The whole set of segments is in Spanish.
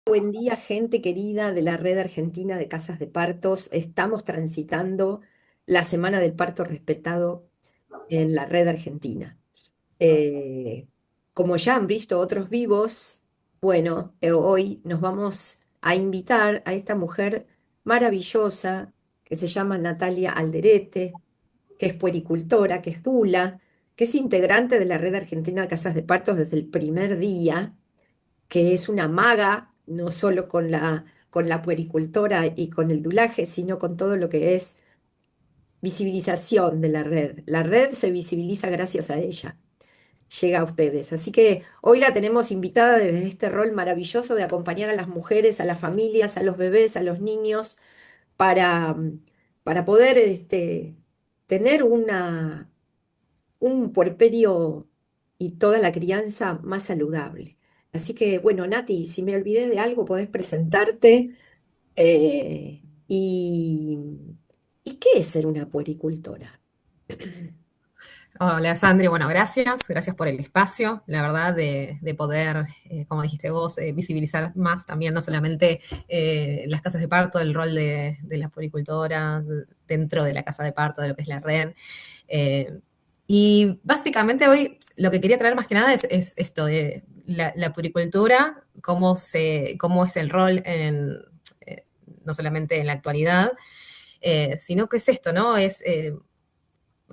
Buen día, gente querida de la Red Argentina de Casas de Partos. Estamos transitando la Semana del Parto Respetado en la Red Argentina. Eh, Como ya han visto otros vivos, bueno, hoy nos vamos a invitar a esta mujer maravillosa que se llama Natalia Alderete, que es puericultora, que es dula, que es integrante de la Red Argentina de Casas de Partos desde el primer día, que es una maga, no solo con la puericultora y con el dulaje, sino con todo lo que es visibilización de la red. La red se visibiliza gracias a ella, llega a ustedes. Así que hoy la tenemos invitada desde este rol maravilloso de acompañar a las mujeres, a las familias, a los bebés, a los niños, para, para poder tener un puerperio y toda la crianza más saludable. Así que, bueno, Nati, si me olvidé de algo, podés presentarte. eh, y, ¿Y qué es ser una puericultora? Hola, Sandri. Bueno, gracias por el espacio, la verdad, de poder, como dijiste vos, visibilizar más también, no solamente las casas de parto, el rol de las puericultoras dentro de la casa de parto, de lo que es la red. Eh, y básicamente hoy lo que quería traer más que nada es esto de la puericultura, cómo es el rol no solamente en la actualidad, sino que es esto, ¿no?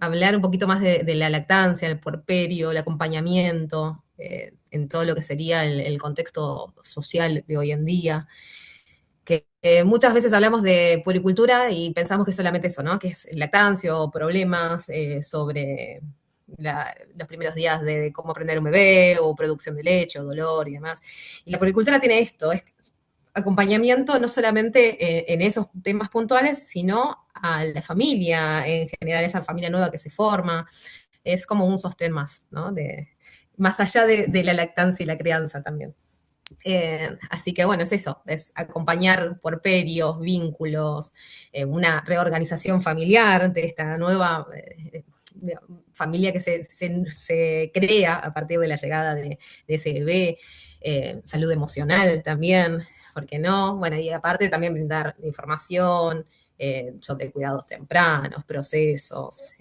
Hablar un poquito más de la lactancia, el puerperio, el acompañamiento, en todo lo que sería el contexto social de hoy en día. Que muchas veces hablamos de puericultura y pensamos que es solamente eso, ¿no? Que es lactancia o problemas sobre los primeros días de cómo aprender un bebé o producción de leche o dolor y demás. Y la puericultura tiene esto, es acompañamiento no solamente en esos temas puntuales, sino a la familia, en general esa familia nueva que se forma, es como un sostén más, ¿no? Más allá de la lactancia y la crianza también. Así que bueno, es eso, es acompañar puerperios, vínculos, una reorganización familiar de esta nueva familia que se crea a partir de la llegada de ese bebé, salud emocional también, ¿por qué no? Bueno, y aparte también brindar información sobre cuidados tempranos, procesos,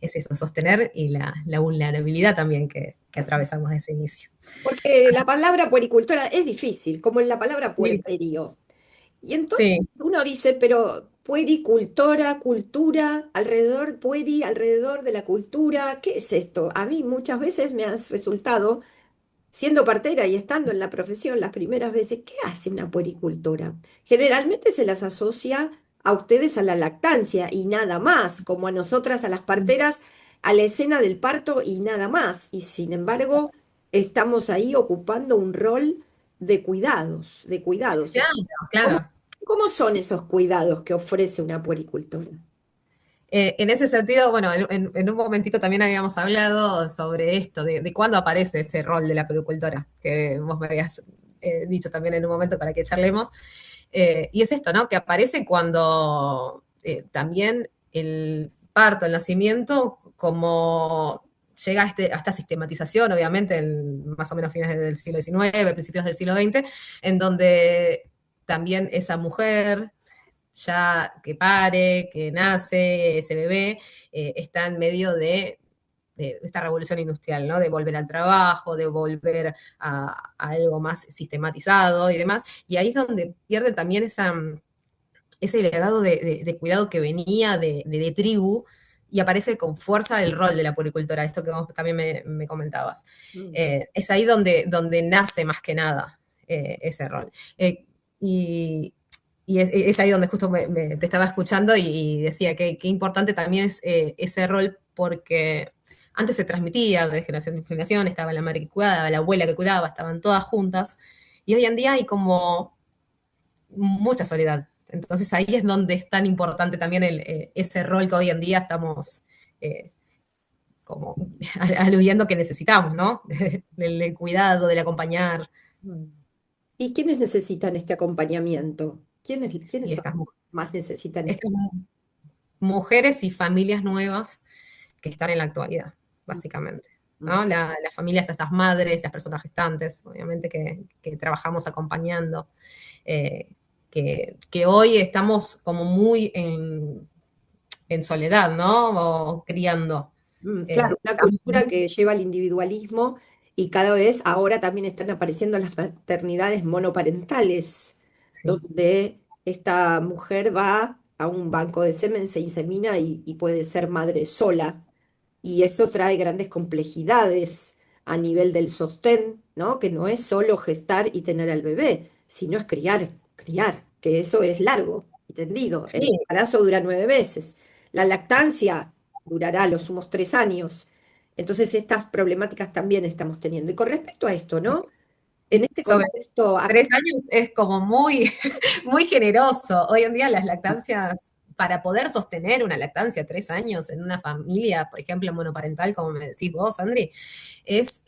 es eso, sostener y la vulnerabilidad también que atravesamos desde ese inicio. Porque la palabra puericultora es difícil, como en la palabra Sí, puerperio. Y entonces sí, uno dice, pero puericultora, cultura, alrededor, alrededor de la cultura, ¿qué es esto? A mí muchas veces me ha resultado, siendo partera y estando en la profesión las primeras veces, ¿qué hace una puericultora? Generalmente se las asocia a ustedes a la lactancia y nada más, como a nosotras, a las parteras, a la escena del parto y nada más. Y sin embargo, estamos ahí ocupando un rol de cuidados, de cuidados. claro, ¿Cómo, claro. cómo son esos cuidados que ofrece una puericultora? En ese sentido, bueno, en un momentito también habíamos hablado sobre esto, de cuándo aparece ese rol de la pericultora, que vos me habías dicho también en un momento para que charlemos. Y es esto, ¿no? Que aparece cuando también el parto, el nacimiento, como llega a esta sistematización, obviamente, más o menos fines del siglo XIX, principios del siglo XX, en donde también esa mujer ya que pare, que nace ese bebé, está en medio de esta revolución industrial, ¿no? De volver al trabajo, de volver a algo más sistematizado y demás. Y ahí es donde pierde también ese legado de cuidado que venía de tribu y aparece con fuerza el rol de la puricultora, esto que vos también me comentabas. Mm. Es ahí donde nace más que nada ese rol. Y, y es ahí donde justo te estaba escuchando y decía que importante también es ese rol porque antes se transmitía de generación en generación, estaba la madre que cuidaba, la abuela que cuidaba, estaban todas juntas. Y hoy en día hay como mucha soledad. Entonces ahí es donde es tan importante también ese rol que hoy en día estamos eh, como aludiendo que necesitamos, ¿no? Del cuidado, del acompañar. Mm. ¿Y quiénes necesitan este acompañamiento? ¿Quiénes Y son los que más necesitan este? estas mujeres y familias nuevas que están en la actualidad, Mm. básicamente. ¿no? Las familias, estas madres, las personas gestantes, obviamente que trabajamos acompañando, eh, que hoy estamos como muy en soledad, ¿no? O criando. Claro, una Estamos cultura que lleva al individualismo y cada vez ahora también están apareciendo las maternidades monoparentales, muy- donde esta mujer va a un banco de semen, se insemina y puede ser madre sola. Y esto trae grandes complejidades a nivel del sostén, ¿no? Que no es solo gestar y tener al bebé, sino es criar, criar, que eso es largo y tendido. El sí, embarazo dura 9 meses. La lactancia durará los sumos 3 años. Entonces, estas problemáticas también estamos teniendo. Y con respecto a esto, ¿no? En y este sobre contexto 3 años es como muy, muy generoso. Hoy en día las lactancias, para poder sostener una lactancia 3 años en una familia, por ejemplo, monoparental, como me decís vos, Andri, es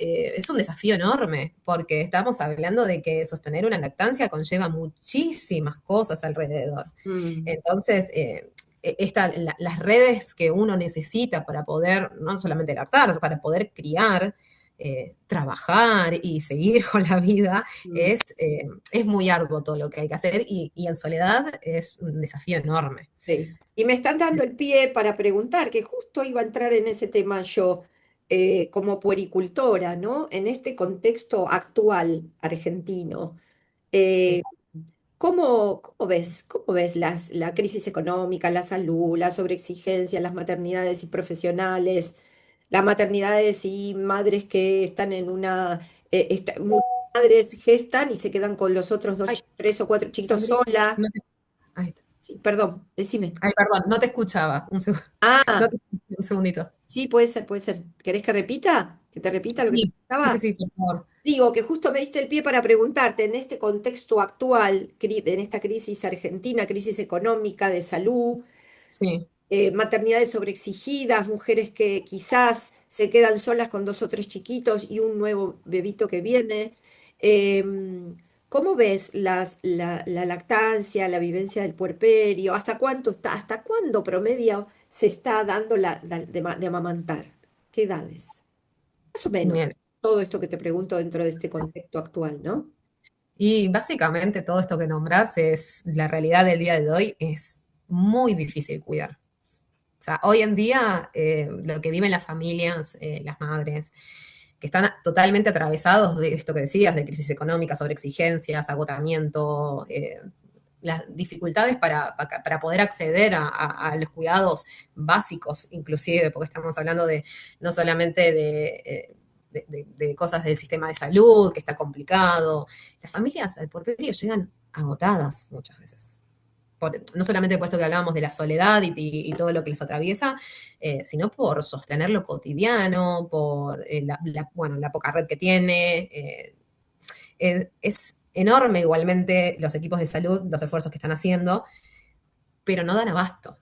un desafío enorme, porque estamos hablando de que sostener una lactancia conlleva muchísimas cosas alrededor. actual. Entonces, las redes que uno necesita para poder, no solamente lactar, para poder criar, trabajar y seguir con la vida, es muy arduo todo lo que hay que hacer y en soledad es un desafío enorme. Sí. Y me están dando el pie para preguntar, que justo iba a entrar en ese tema yo, como puericultora, ¿no? En este contexto actual argentino, Sí. eh, cómo ves la crisis económica, la salud, la sobreexigencia, las maternidades y profesionales, las maternidades y madres que están en muchas madres gestan y se quedan con los otros Ay, 3 o 4 chiquitos Sandri, sola? no te, ay, Sí, perdón, decime. ay, perdón, no te escuchaba. No Ah. te escuché, un segundito. Sí, puede ser, puede ser. ¿Querés que repita? ¿Que te repita lo que te Sí, sí, sí, preguntaba? sí, por favor. Digo que justo me diste el pie para preguntarte, en este contexto actual, en esta crisis argentina, crisis económica, de salud, Sí. maternidades sobreexigidas, mujeres que quizás se quedan solas con 2 o 3 chiquitos y un nuevo bebito que viene. ¿Cómo ves la lactancia, la vivencia del puerperio? ¿Hasta cuándo promedio se está dando de amamantar? ¿Qué edades? Más o menos. Bien. Todo esto que te pregunto dentro de este contexto actual, ¿no? Y básicamente todo esto que nombras es la realidad del día de hoy, es muy difícil cuidar. O sea, hoy en día lo que viven las familias, las madres, que están totalmente atravesados de esto que decías, de crisis económica, sobreexigencias, agotamiento, las dificultades para poder acceder a los cuidados básicos, inclusive, porque estamos hablando de no solamente de cosas del sistema de salud, que está complicado. Las familias al porperio llegan agotadas muchas veces. No solamente por esto que hablábamos de la soledad y todo lo que les atraviesa, sino por sostener lo cotidiano, por bueno, la poca red que tiene. Es enorme igualmente los equipos de salud, los esfuerzos que están haciendo, pero no dan abasto,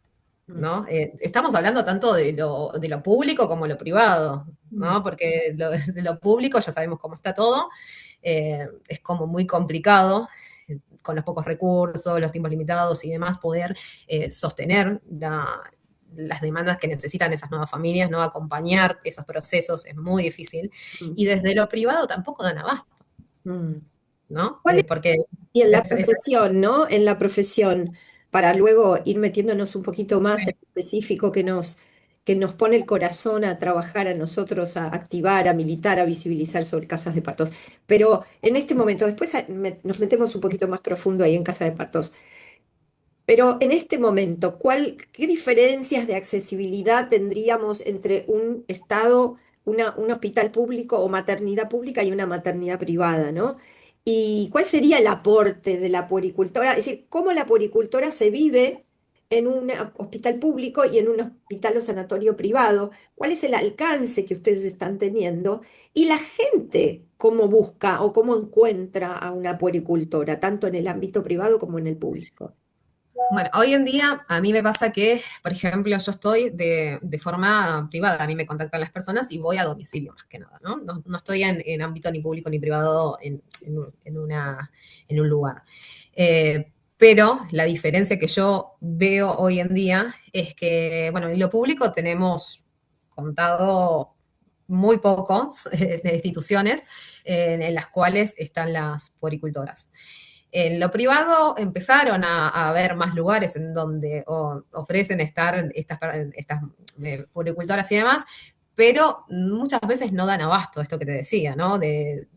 Mm, ¿no? Estamos hablando tanto de lo público como lo privado, mm, ¿no? Porque de lo público ya sabemos cómo está todo, es como muy complicado con los pocos recursos, los tiempos limitados y demás, poder sostener las demandas que necesitan esas nuevas familias, ¿no? Acompañar esos procesos es muy difícil. mm, Y desde lo privado tampoco dan abasto, mm. ¿no? ¿Cuál es? Porque Y en la es profesión, ¿no? En la profesión, para luego ir metiéndonos un poquito más en específico que nos pone el corazón a trabajar a nosotros, a activar, a militar, a visibilizar sobre casas de partos. Pero en este momento, después nos metemos un poquito más profundo ahí en casa de partos. Pero en este momento, qué diferencias de accesibilidad tendríamos entre un estado, un hospital público o maternidad pública y una maternidad privada, ¿no? ¿Y cuál sería el aporte de la puericultora? Es decir, ¿cómo la puericultora se vive en un hospital público y en un hospital o sanatorio privado? ¿Cuál es el alcance que ustedes están teniendo? Y la gente, ¿cómo busca o cómo encuentra a una puericultora, tanto en el ámbito privado como en el público? Bueno, hoy en día a mí me pasa que, por ejemplo, yo estoy de forma privada, a mí me contactan las personas y voy a domicilio más que nada, ¿no? No estoy en ámbito ni público ni privado en un lugar. Pero la diferencia que yo veo hoy en día es que, bueno, en lo público tenemos contado muy pocos de instituciones en las cuales están las puericultoras. En lo privado empezaron a haber más lugares en donde ofrecen estar estas puericultoras y demás, pero muchas veces no dan abasto, esto que te decía, ¿no? De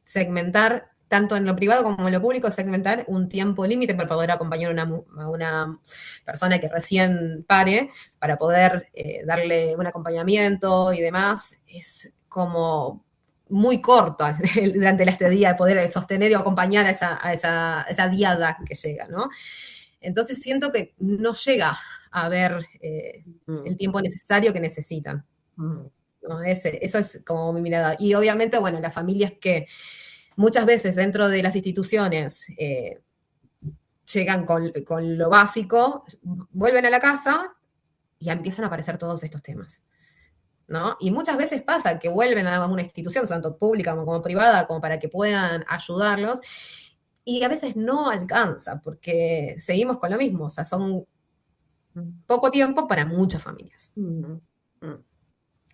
segmentar, tanto en lo privado como en lo público, segmentar un tiempo límite para poder acompañar a una persona que recién pare, para poder darle un acompañamiento y demás, es como muy corto durante la estadía de poder sostener y acompañar a esa diada que llega, ¿no? Entonces siento que no llega a haber Mm, el tiempo necesario que necesitan. mm. ¿No? Eso es como mi mirada. Y obviamente, bueno, las familias que muchas veces dentro de las instituciones llegan con lo básico, vuelven a la casa y ya empiezan a aparecer todos estos temas. ¿No? Y muchas veces pasa que vuelven a una institución, tanto pública como privada, como para que puedan ayudarlos, y a veces no alcanza, porque seguimos con lo mismo, o sea, son Mm, poco tiempo para muchas familias. mm, mm.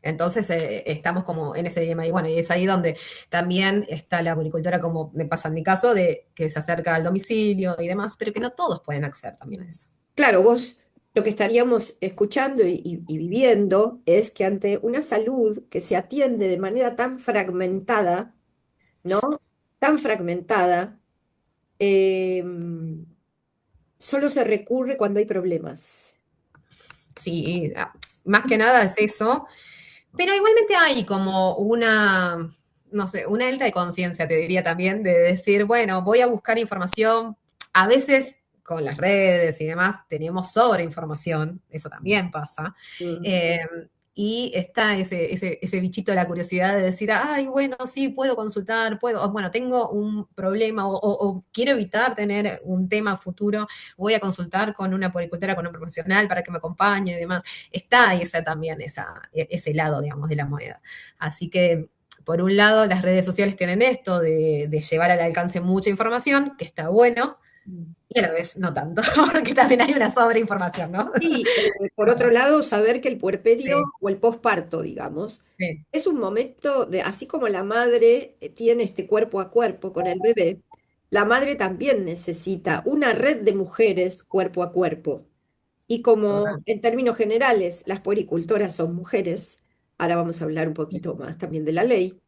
Entonces estamos como en ese dilema y bueno, y es ahí donde también está la agricultura, como me pasa en mi caso, de que se acerca al domicilio y demás, pero que no todos pueden acceder también a eso. Claro, vos lo que estaríamos escuchando y viviendo es que ante una salud que se atiende de manera tan fragmentada, ¿no? Tan fragmentada, eh, solo se recurre cuando hay problemas. Sí, más que nada es eso, pero igualmente hay como una, no sé, una alta de conciencia, te diría también, de decir, bueno, voy a buscar información. A veces con las redes y demás tenemos sobreinformación, eso también pasa. Mm. Eh, y está ese bichito de la curiosidad de decir, ay, bueno, sí, puedo consultar, puedo, o, bueno, tengo un problema o quiero evitar tener un tema futuro, voy a consultar con una puericultora, con un profesional para que me acompañe y demás. Está ahí también ese lado, digamos, de la moneda. Así que, por un lado, las redes sociales tienen esto de llevar al alcance mucha información, que está bueno, y a la vez no tanto, porque también hay una sobreinformación, ¿no? Y por otro lado, saber que el puerperio Sí, o el posparto, digamos, sí, es un momento de, así como la madre tiene este cuerpo a cuerpo con el bebé, la madre también necesita una red de mujeres cuerpo a cuerpo. Y como total. en términos generales las puericultoras son mujeres, ahora vamos a hablar un poquito más también de la ley,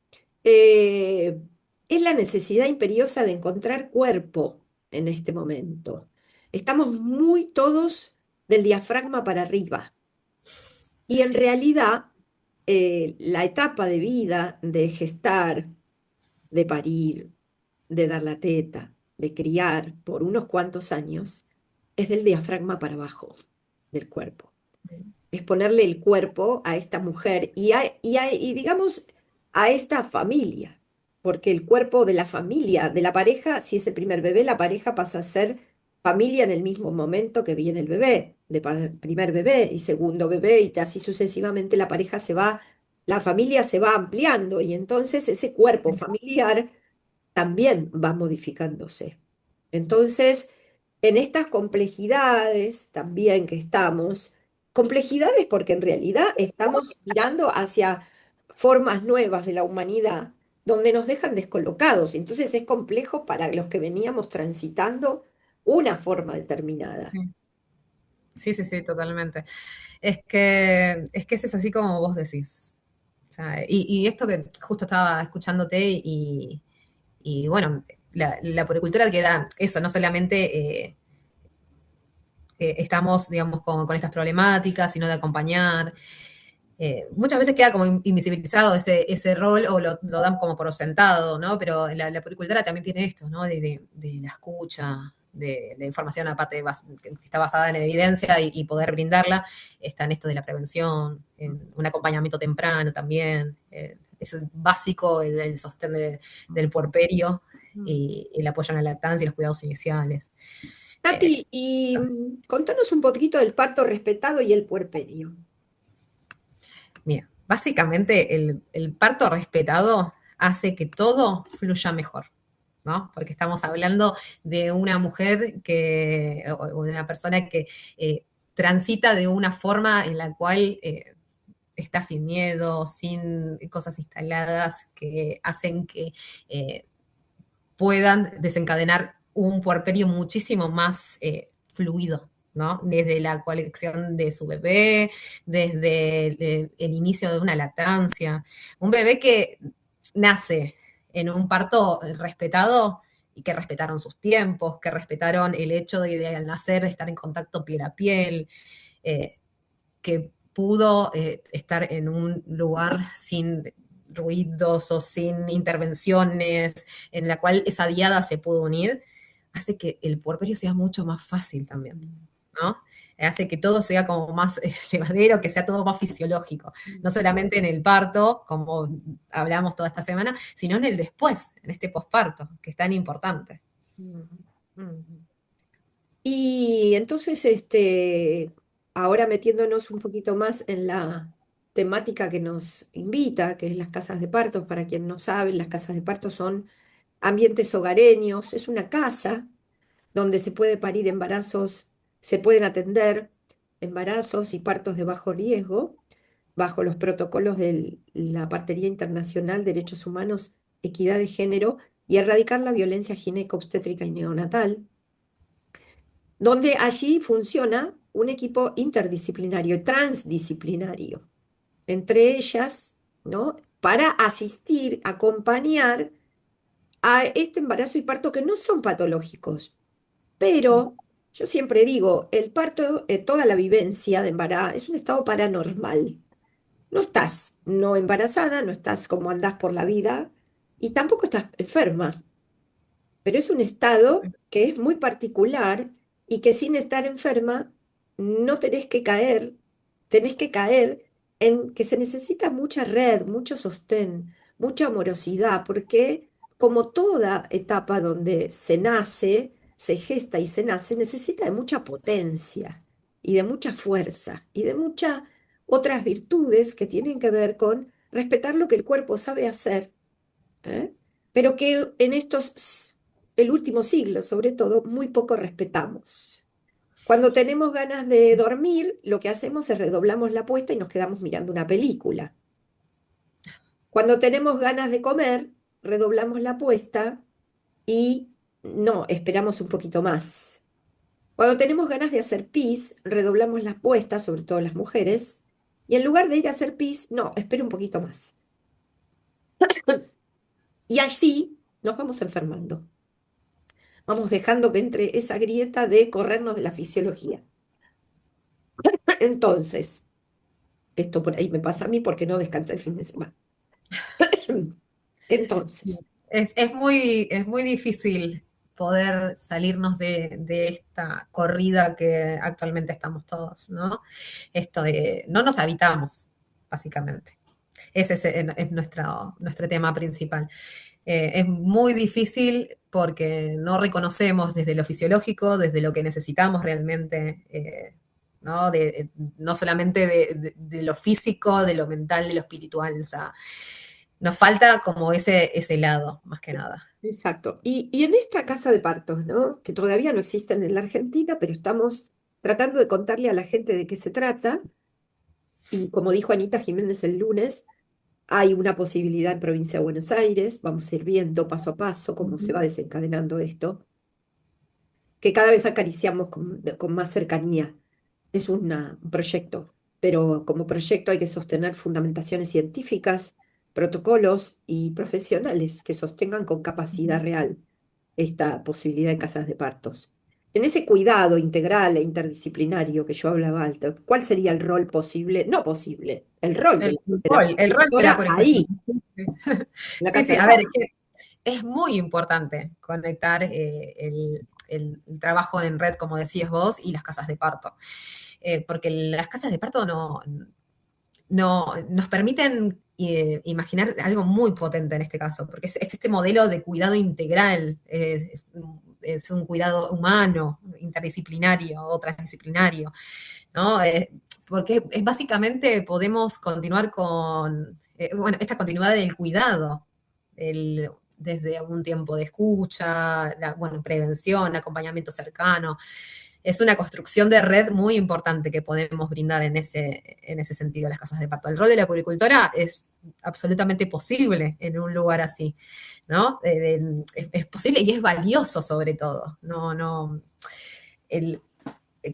eh, es la necesidad imperiosa de encontrar cuerpo en este momento. Estamos muy todos del diafragma para arriba. Y en realidad, la etapa de vida de gestar, de parir, de dar la teta, de criar por unos cuantos años, es del diafragma para abajo del cuerpo. Es ponerle el cuerpo a esta mujer y digamos, a esta familia, porque el cuerpo de la familia, de la pareja, si es el primer bebé, la pareja pasa a ser familia en el mismo momento que viene el bebé, primer bebé y segundo bebé, y así sucesivamente la pareja se va, la familia se va ampliando y entonces ese cuerpo familiar también va modificándose. Entonces, en estas complejidades también que estamos, complejidades porque en realidad estamos mirando hacia formas nuevas de la humanidad donde nos dejan descolocados. Entonces es complejo para los que veníamos transitando una forma determinada. Sí, sí, sí, totalmente. Es que es así como vos decís. O sea, y esto que justo estaba escuchándote y bueno, la puricultura queda eso, no solamente estamos, digamos, con estas problemáticas, sino de acompañar. Muchas veces queda como invisibilizado ese rol o lo dan como por sentado, ¿no? Pero la puricultura también tiene esto, ¿no? De la escucha, de la información aparte que está basada en evidencia y poder brindarla, está en esto de la prevención, en un acompañamiento temprano también, es básico el sostén del puerperio y el apoyo en la lactancia y los cuidados iniciales. Eh, Nati, y contanos un poquito del parto respetado y el puerperio. Mira, básicamente el parto respetado hace que todo fluya mejor, ¿no? Porque estamos hablando de una mujer o de una persona que transita de una forma en la cual está sin miedo, sin cosas instaladas que hacen que puedan desencadenar un puerperio muchísimo más fluido, ¿no? Desde la colección de su bebé, desde el inicio de una lactancia. Un bebé que nace en un parto respetado y que respetaron sus tiempos, que respetaron el hecho de al nacer estar en contacto piel a piel, eh, que pudo estar en un lugar sin ruidos o sin intervenciones, en la cual esa diada se pudo unir, hace que el puerperio sea mucho más fácil también, ¿no? Hace que todo sea como más llevadero, que sea todo más fisiológico, no solamente en el parto, como hablamos toda esta semana, sino en el después, en este posparto, que es tan importante. Mm, mm. Y entonces, ahora metiéndonos un poquito más en la temática que nos invita, que es las casas de partos, para quien no sabe, las casas de partos son ambientes hogareños, es una casa donde se puede parir embarazos, se pueden atender embarazos y partos de bajo riesgo, bajo los protocolos de la Partería Internacional, Derechos Humanos, Equidad de Género y erradicar la violencia gineco-obstétrica y neonatal, donde allí funciona un equipo interdisciplinario, transdisciplinario, entre ellas, ¿no? Para asistir, acompañar a este embarazo y parto que no son patológicos, pero yo siempre digo, el parto, toda la vivencia de embarazo es un estado paranormal. No estás no embarazada, no estás como andás por la vida y tampoco estás enferma, pero es un estado que es muy particular y que sin estar enferma no tenés que caer en que se necesita mucha red, mucho sostén, mucha amorosidad, porque como toda etapa donde se nace, se gesta y se nace, necesita de mucha potencia y de mucha fuerza y de muchas otras virtudes que tienen que ver con respetar lo que el cuerpo sabe hacer, ¿eh? Pero que en el último siglo, sobre todo, muy poco respetamos. Cuando tenemos ganas de dormir, lo que hacemos es redoblamos la apuesta y nos quedamos mirando una película. Cuando tenemos ganas de comer, redoblamos la apuesta y no, esperamos un poquito más. Cuando tenemos ganas de hacer pis, redoblamos la apuesta, sobre todo las mujeres, y en lugar de ir a hacer pis, no, espera un poquito más. Y así nos vamos enfermando. Vamos dejando que entre esa grieta de corrernos de la fisiología. Entonces, esto por ahí me pasa a mí porque no descansé el fin de semana. Entonces, Es muy difícil poder salirnos de esta corrida que actualmente estamos todos, ¿no? No nos habitamos, básicamente. Ese es nuestro tema principal. Es muy difícil porque no reconocemos desde lo fisiológico, desde lo que necesitamos realmente, ¿no? No solamente de lo físico, de lo mental, de lo espiritual. O sea, nos falta como ese lado, más que nada. exacto. Y en esta casa de partos, ¿no? Que todavía no existen en la Argentina, pero estamos tratando de contarle a la gente de qué se trata. Y como dijo Anita Jiménez el lunes, hay una posibilidad en provincia de Buenos Aires. Vamos a ir viendo paso a paso cómo se va desencadenando esto, que cada vez acariciamos con más cercanía. Es un proyecto, pero como proyecto hay que sostener fundamentaciones científicas, protocolos y profesionales que sostengan con capacidad real esta posibilidad de casas de partos. En ese cuidado integral e interdisciplinario que yo hablaba alto, ¿cuál sería el rol posible? No posible, el rol de la El rol de la puericultora puericultura. ahí, en la Sí, casa sí, de a ver, partos. es muy importante conectar el trabajo en red, como decías vos, y las casas de parto. Porque las casas de parto no nos permiten imaginar algo muy potente en este caso, porque es este modelo de cuidado integral, es un cuidado humano, interdisciplinario o transdisciplinario, ¿no? Porque es básicamente podemos continuar con, bueno, esta continuidad del cuidado, desde un tiempo de escucha, bueno, prevención, acompañamiento cercano. es una construcción de red muy importante que podemos brindar en ese sentido las casas de parto. El rol de la puericultora es absolutamente posible en un lugar así, ¿no? Es posible y es valioso sobre todo. No, no, el,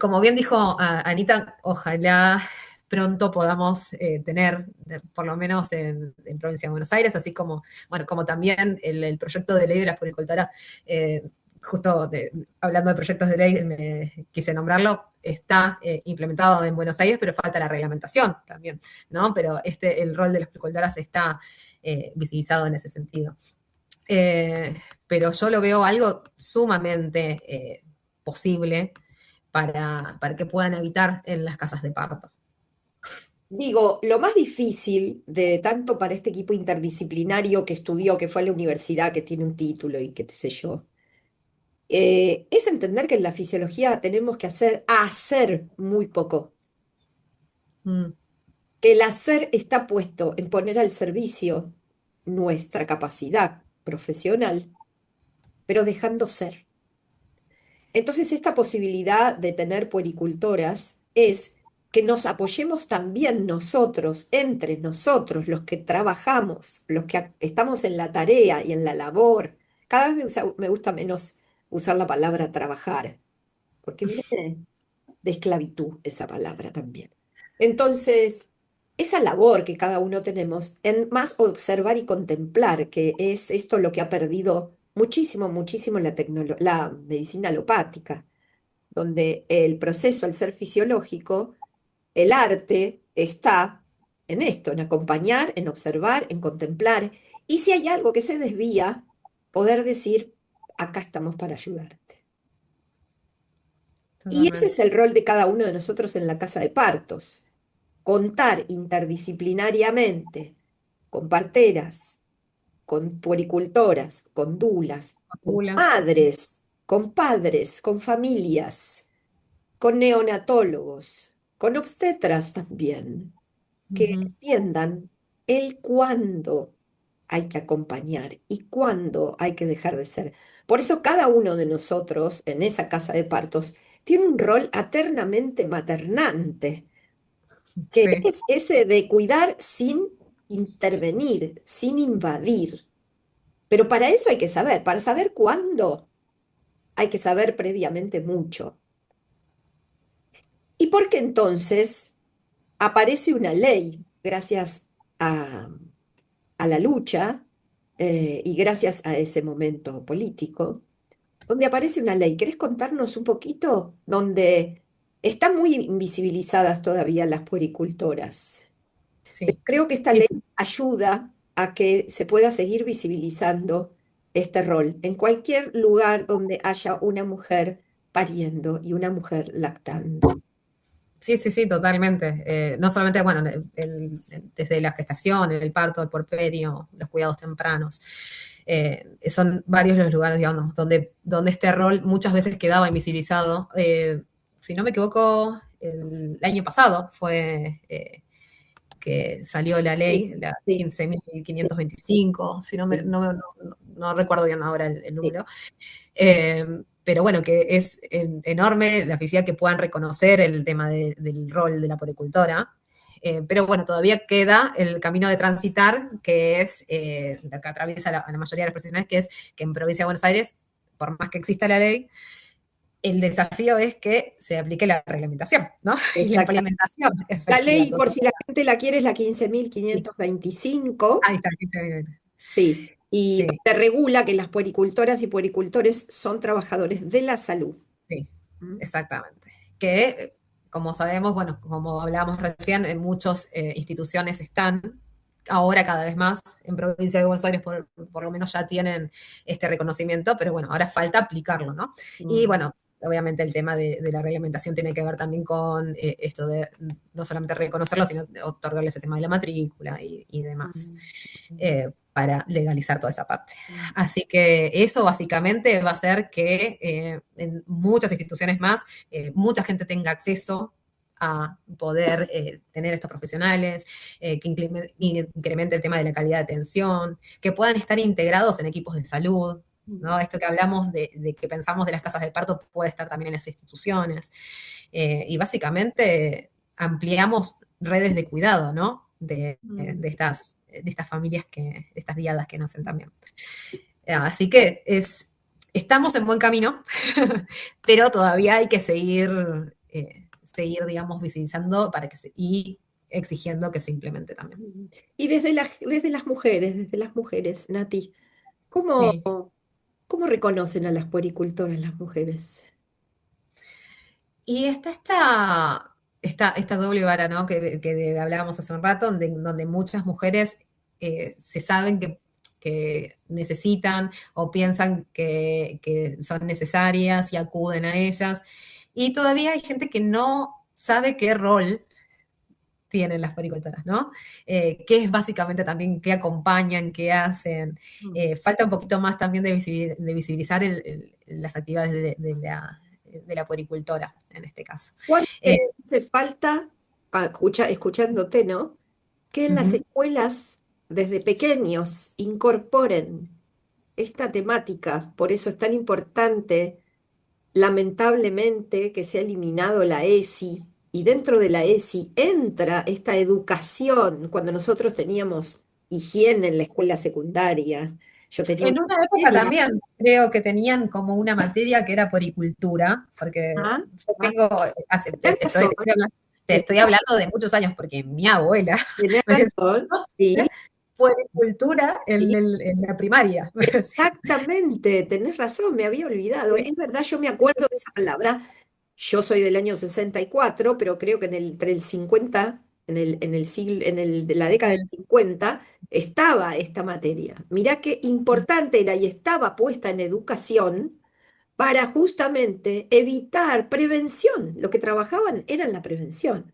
como bien dijo Anita, ojalá pronto podamos tener, por lo menos en Provincia de Buenos Aires, así como, bueno, como también el proyecto de ley de las puricultoras, justo hablando de proyectos de ley, me quise nombrarlo, está implementado en Buenos Aires, pero falta la reglamentación también, ¿no? Pero el rol de las puricultoras está visibilizado en ese sentido. Eh, pero yo lo veo algo sumamente posible para que puedan habitar en las casas de parto. Digo, lo más difícil de tanto para este equipo interdisciplinario que estudió, que fue a la universidad, que tiene un título y qué sé yo, es entender que en la fisiología tenemos que hacer muy poco, Mm, que el hacer está puesto en poner al servicio nuestra capacidad profesional, pero dejando ser. Entonces, esta posibilidad de tener puericultoras es que nos apoyemos también nosotros, entre nosotros, los que trabajamos, los que estamos en la tarea y en la labor. Cada vez me gusta menos usar la palabra trabajar, porque viene de esclavitud esa palabra también. Entonces, esa labor que cada uno tenemos en más observar y contemplar, que es esto lo que ha perdido muchísimo, muchísimo la medicina alopática, donde el proceso, al ser fisiológico, el arte está en esto, en acompañar, en observar, en contemplar, y si hay algo que se desvía, poder decir, acá estamos para ayudarte. Y ese totalmente. es el rol de cada uno de nosotros en la casa de partos, contar interdisciplinariamente con parteras, con puericultoras, con dulas, con Vaculas. madres, con padres, con familias, con neonatólogos, con obstetras también, que Ujú. entiendan el cuándo hay que acompañar y cuándo hay que dejar de ser. Por eso cada uno de nosotros en esa casa de partos tiene un rol eternamente maternante, que Sí, es ese de cuidar sin intervenir, sin invadir. Pero para eso hay que saber, para saber cuándo hay que saber previamente mucho. ¿Y por qué entonces aparece una ley gracias a, a la lucha y gracias a ese momento político, donde aparece una ley? ¿Querés contarnos un poquito? Donde están muy invisibilizadas todavía las puericultoras. sí. Creo que esta Sí, ley sí. ayuda a que se pueda seguir visibilizando este rol en cualquier lugar donde haya una mujer pariendo y una mujer lactando. Sí, sí, sí, totalmente. No solamente, bueno, desde la gestación, el parto, el puerperio, los cuidados tempranos. Son varios los lugares, digamos, donde este rol muchas veces quedaba invisibilizado. Si no me equivoco, el año pasado fue que salió la Sí, ley, la sí, sí, 15.525, si no, sí, no recuerdo bien ahora el sí. número. Pero bueno, que es enorme la felicidad que puedan reconocer el tema del rol de la poricultora. Pero bueno, todavía queda el camino de transitar, que es lo que atraviesa a la mayoría de los profesionales, que es que en Provincia de Buenos Aires, por más que exista la ley, el desafío es que se aplique la reglamentación, ¿no? Y la Exactamente. implementación La efectiva. ley, por Total. si la gente la quiere, es la Sí. 15.525. Ahí está, 15. Sí, y Sí, te regula que las puericultoras y puericultores son trabajadores de la salud. sí, ¿Mm? exactamente. Que, como sabemos, bueno, como hablábamos recién, en muchas instituciones están, ahora cada vez más, en provincia de Buenos Aires por lo menos ya tienen este reconocimiento, pero bueno, ahora falta aplicarlo, ¿no? Y Mm, bueno, obviamente el tema de la reglamentación tiene que ver también con esto de no solamente reconocerlo, sino otorgarles el tema de la matrícula y demás. mm, mm, Para legalizar toda esa parte. mm. Así que eso básicamente va a hacer que en muchas instituciones más mucha gente tenga acceso a poder tener estos profesionales, que incremente el tema de la calidad de atención, que puedan estar integrados en equipos de salud. Mm, ¿no? Esto que hablamos de que pensamos de las casas de parto puede estar también en las instituciones. Y básicamente ampliamos redes de cuidado, ¿no? mm. De estas familias de estas diadas que nacen también. Así que estamos en buen camino, pero todavía hay que seguir, digamos, visibilizando y exigiendo que se implemente también. Mm. Y desde las mujeres, Nati, ¿cómo, Sí. cómo reconocen a las puericultoras las mujeres? Y está esta doble vara, ¿no? Que hablábamos hace un rato, donde muchas mujeres se saben que necesitan o piensan que son necesarias y acuden a ellas. Y todavía hay gente que no sabe qué rol tienen las puericultoras, ¿no? Qué es básicamente también, qué acompañan, qué hacen. Mm. Falta un poquito más también de visibilizar las actividades de la puericultora, en este caso. ¿Cuánto Eh, hace falta, escuchándote, ¿no? Que en las Ujú. escuelas desde pequeños incorporen esta temática? Por eso es tan importante, lamentablemente, que se ha eliminado la ESI y dentro de la ESI entra esta educación. Cuando nosotros teníamos higiene en la escuela secundaria, yo tenía una En una época materia. también creo que tenían como una materia que era puericultura, porque Ah, yo ah, tengo, tenés razón, te estoy hablando de muchos años, porque mi abuela tenés me razón, sí, enseñó puericultura sí. en la primaria. Exactamente, tenés razón, me había olvidado. Es verdad, yo me acuerdo de esa palabra. Yo soy del año 64, pero creo que entre el 50, en el siglo, de la década del 50, estaba esta materia. Mirá qué importante era y estaba puesta en educación para justamente evitar prevención. Lo que trabajaban era en la prevención.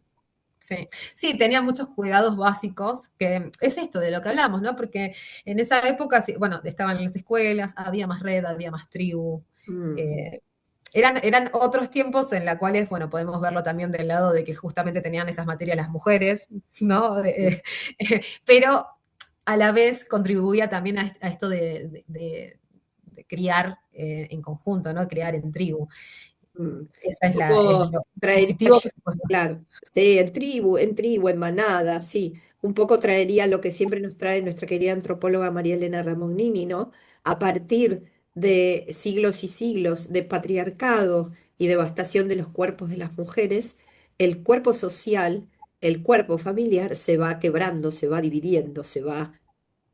Sí, sí, tenía muchos cuidados básicos, que es esto de lo que hablamos, ¿no? Porque en esa época, sí, bueno, estaban en las escuelas, había más red, había más tribu. Mm, eh, eran otros tiempos en los cuales, bueno, podemos verlo también del lado de que justamente tenían esas materias las mujeres, ¿no? sí, Pero a la vez contribuía también a esto de criar en conjunto, ¿no? Criar en tribu. mm. Esa es Poco lo traería, positivo que después claro, sí, en manada, sí. Un poco traería lo que siempre nos trae nuestra querida antropóloga María Elena Ramognini, ¿no? A partir de siglos y siglos de patriarcado y devastación de los cuerpos de las mujeres, el cuerpo social, el cuerpo familiar se va quebrando, se va dividiendo,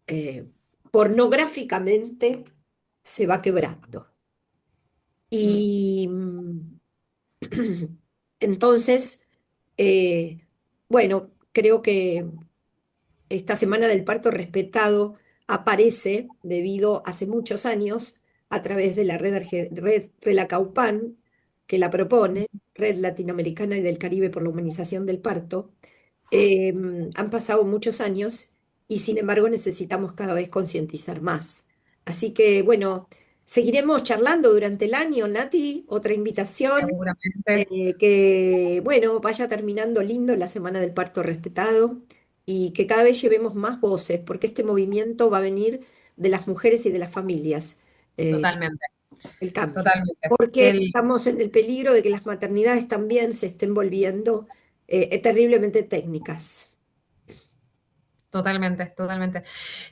eh, pornográficamente, se va quebrando. Mm, Y entonces, bueno, creo que esta Semana del Parto Respetado aparece debido hace muchos años a través de la red Relacaupan, que la propone, Red Latinoamericana y del Caribe por la Humanización del Parto. Han pasado muchos años y sin embargo necesitamos cada vez concientizar más. Así que bueno, seguiremos charlando durante el año, Nati, otra invitación. seguramente. Que, bueno, vaya terminando lindo la Semana del Parto Respetado y que cada vez llevemos más voces, porque este movimiento va a venir de las mujeres y de las familias, eh, Totalmente, el cambio. totalmente. Porque estamos en el peligro de que las maternidades también se estén volviendo terriblemente técnicas. Totalmente, totalmente.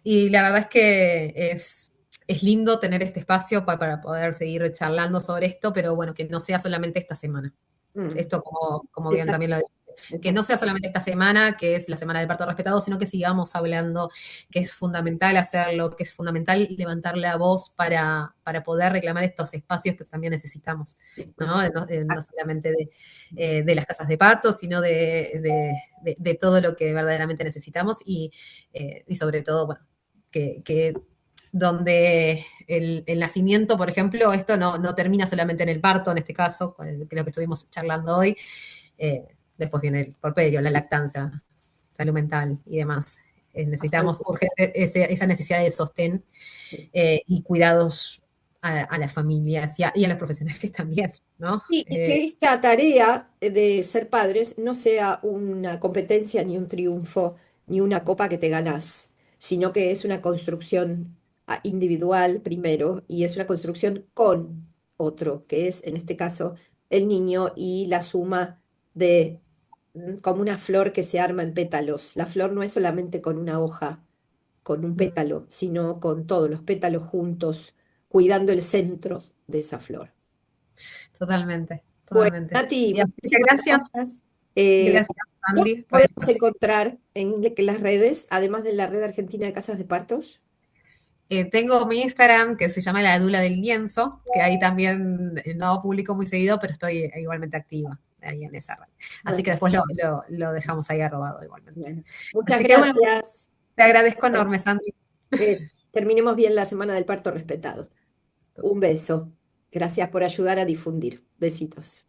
Y la verdad es que es lindo tener este espacio para poder seguir charlando sobre esto, pero bueno, que no sea solamente esta semana. Mm, Esto como bien exacto, también lo dije, que no exacto. sea solamente esta semana, que es la semana del parto respetado, sino que sigamos hablando, que es fundamental hacerlo, que es fundamental levantar la voz para poder reclamar estos espacios que también necesitamos, ¿no? No solamente de las casas de parto, sino de todo lo que verdaderamente necesitamos y sobre todo, bueno, que donde el nacimiento, por ejemplo, esto no termina solamente en el parto, en este caso, que es lo que estuvimos charlando hoy, después viene el porperio, la lactancia, salud mental y demás. Necesitamos urgente esa necesidad de sostén y cuidados a las familias y a los profesionales también, ¿no? Y que esta tarea de ser padres no sea una competencia ni un triunfo ni una copa que te ganás, sino que es una construcción individual primero y es una construcción con otro, que es en este caso el niño y la suma de como una flor que se arma en pétalos. La flor no es solamente con una hoja, con un Mm, pétalo, sino con todos los pétalos juntos, cuidando el centro de esa flor. totalmente, Bueno, totalmente. Nati, Y así que muchísimas gracias. Eh, gracias, ¿Dónde Andri, por el podemos espacio. encontrar en las redes, además de la red argentina de casas de partos? Tengo mi Instagram que se llama La Dula del Lienzo, que ahí también no publico muy seguido, pero estoy igualmente activa ahí en esa red. Así que Bueno, después lo dejamos ahí arrobado igualmente. bueno. Muchas Así que bueno, gracias. te agradezco enorme, Santi. Terminemos bien la semana del parto respetado. Un beso. Gracias por ayudar a difundir. Besitos.